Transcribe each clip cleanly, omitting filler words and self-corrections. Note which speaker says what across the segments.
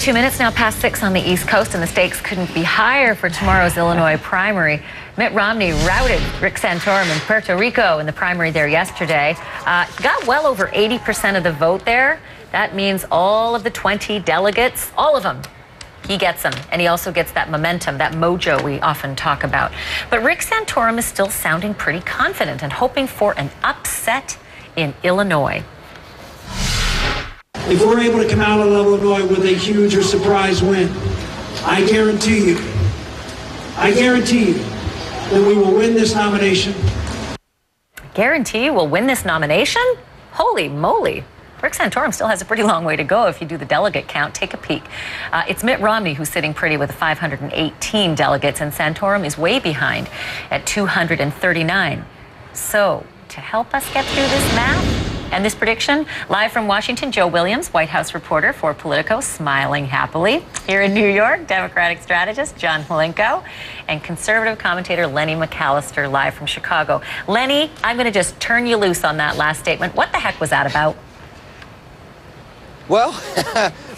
Speaker 1: 22 minutes now past 6 on the East Coast, and the stakes couldn't be higher for tomorrow's Illinois primary. Mitt Romney routed Rick Santorum in Puerto Rico in the primary there yesterday. Got well over 80% of the vote there. That means all of the 20 delegates, all of them, he gets them. And he also gets that momentum, that mojo we often talk about. But Rick Santorum is still sounding pretty confident and hoping for an upset in Illinois.
Speaker 2: If we're able to come out of Illinois with a huge or surprise win, I guarantee you that we will win this nomination.
Speaker 1: Guarantee you we'll win this nomination? Holy moly. Rick Santorum still has a pretty long way to go if you do the delegate count. Take a peek. It's Mitt Romney who's sitting pretty with 518 delegates, and Santorum is way behind at 239. So, to help us get through this math and this prediction, live from Washington, Joe Williams, White House reporter for Politico, smiling happily. Here in New York, Democratic strategist John Hlinko, and conservative commentator Lenny McAllister, live from Chicago. Lenny, I'm going to just turn you loose on that last statement. What the heck was that about?
Speaker 3: Well,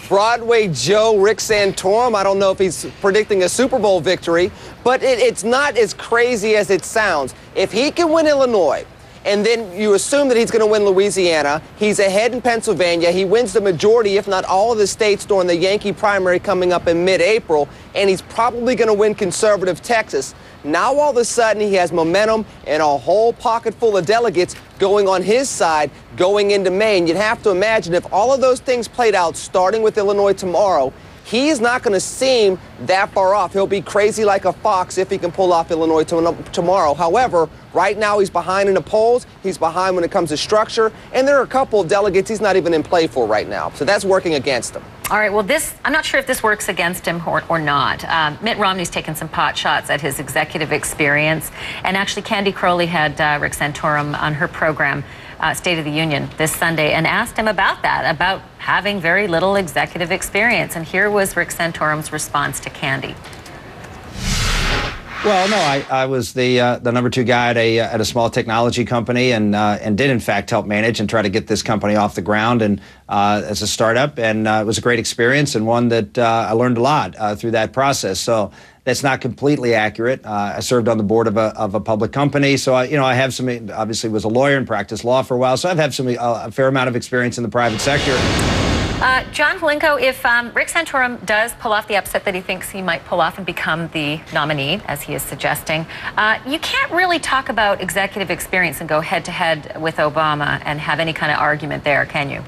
Speaker 3: Broadway Joe Rick Santorum, I don't know if he's predicting a Super Bowl victory, but it's not as crazy as it sounds. If he can win Illinois, and then you assume that he's going to win Louisiana, he's ahead in Pennsylvania, he wins the majority, if not all of the states during the Yankee primary coming up in mid-April, and he's probably going to win conservative Texas. Now all of a sudden he has momentum and a whole pocket full of delegates going on his side going into Maine. You'd have to imagine if all of those things played out starting with Illinois tomorrow, he's not going to seem that far off. He'll be crazy like a fox if he can pull off Illinois tomorrow. However, right now he's behind in the polls. He's behind when it comes to structure. And there are a couple of delegates he's not even in play for right now. So that's working against him.
Speaker 1: All right, well, I'm not sure if this works against him or not. Mitt Romney's taken some pot shots at his executive experience. And actually, Candy Crowley had Rick Santorum on her program, State of the Union, this Sunday, and asked him about that, about having very little executive experience. And here was Rick Santorum's response to Candy.
Speaker 4: Well, no, I was the number 2 guy at a small technology company, and did in fact help manage and try to get this company off the ground and as a startup, and it was a great experience and one that I learned a lot through that process. So that's not completely accurate. I served on the board of a public company, so I have some. Obviously, was a lawyer and practiced law for a while, so I've had a fair amount of experience in the private sector.
Speaker 1: John Hlinko, if Rick Santorum does pull off the upset that he thinks he might pull off and become the nominee, as he is suggesting, you can't really talk about executive experience and go head-to-head with Obama and have any kind of argument there, can you?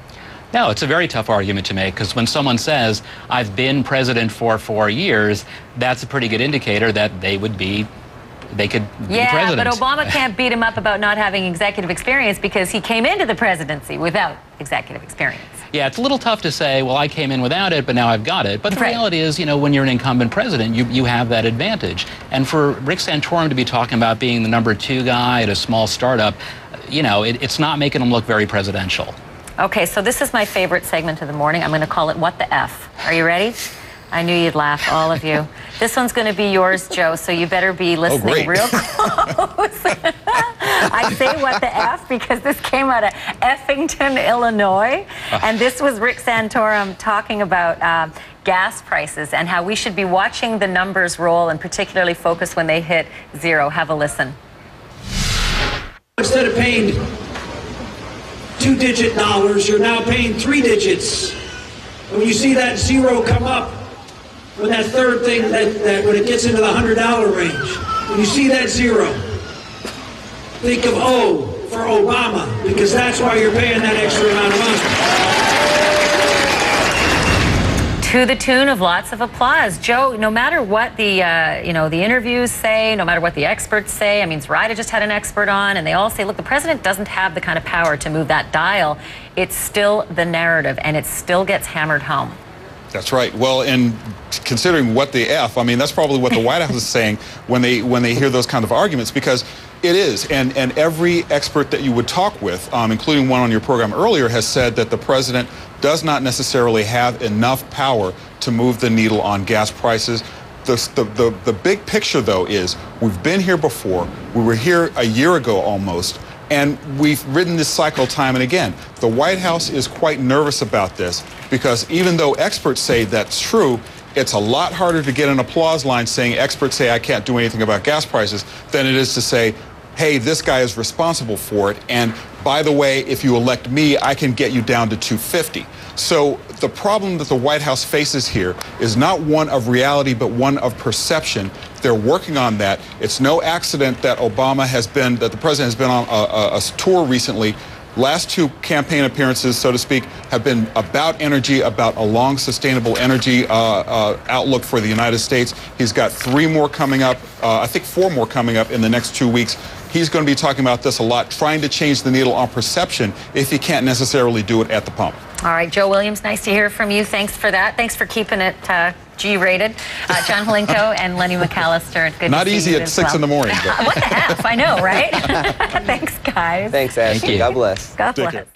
Speaker 5: No, it's a very tough argument to make, because when someone says, I've been president for 4 years, that's a pretty good indicator that they could be president.
Speaker 1: Yeah, but Obama can't beat him up about not having executive experience because he came into the presidency without executive experience.
Speaker 5: Yeah, it's a little tough to say, well, I came in without it, but now I've got it. But the reality is, when you're an incumbent president, you have that advantage. And for Rick Santorum to be talking about being the number 2 guy at a small startup, it's not making him look very presidential.
Speaker 1: Okay, so this is my favorite segment of the morning. I'm going to call it What the F. Are you ready? I knew you'd laugh, all of you. This one's going to be yours, Joe, so you better be listening real close. I say what the F because this came out of Effington, Illinois. And this was Rick Santorum talking about gas prices and how we should be watching the numbers roll and particularly focus when they hit 0. Have a listen.
Speaker 2: Instead of paying 2-digit dollars, you're now paying 3 digits. And when you see that 0 come up, when that third thing, that when it gets into the $100 range, when you see that 0, think of O for Obama, because that's why you're paying that extra amount of money.
Speaker 1: To the tune of lots of applause. Joe, no matter what the interviews say, no matter what the experts say, I mean, Zrida just had an expert on, and they all say, look, the president doesn't have the kind of power to move that dial. It's still the narrative, and it still gets hammered home.
Speaker 6: That's right. Well, and considering what the F, I mean, that's probably what the White House is saying when they hear those kind of arguments, because it is. And every expert that you would talk with, including one on your program earlier, has said that the president does not necessarily have enough power to move the needle on gas prices. The big picture, though, is we've been here before. We were here a year ago almost, And we've ridden this cycle time and again. The White House is quite nervous about this because even though experts say that's true, it's a lot harder to get an applause line saying experts say I can't do anything about gas prices than it is to say, hey, this guy is responsible for it. And by the way, if you elect me, I can get you down to 250. So the problem that the White House faces here is not one of reality, but one of perception. They're working on that. It's no accident that that the president has been on a tour recently. Last two campaign appearances, so to speak, have been about energy, about a long, sustainable energy outlook for the United States. He's got 3 more coming up, I think 4 more coming up in the next 2 weeks. He's going to be talking about this a lot, trying to change the needle on perception if he can't necessarily do it at the pump.
Speaker 1: All right, Joe Williams, nice to hear from you. Thanks for that. Thanks for keeping it G-rated. John Hlinko and Lenny McAllister. Good
Speaker 6: Not
Speaker 1: to see
Speaker 6: easy
Speaker 1: you
Speaker 6: at
Speaker 1: as
Speaker 6: 6
Speaker 1: well.
Speaker 6: in the morning. But.
Speaker 1: What the F? I know, right? Thanks, guys.
Speaker 3: Thanks, Ashley.
Speaker 5: Thank you.
Speaker 3: God bless.
Speaker 1: God
Speaker 6: Take
Speaker 1: bless.
Speaker 6: care.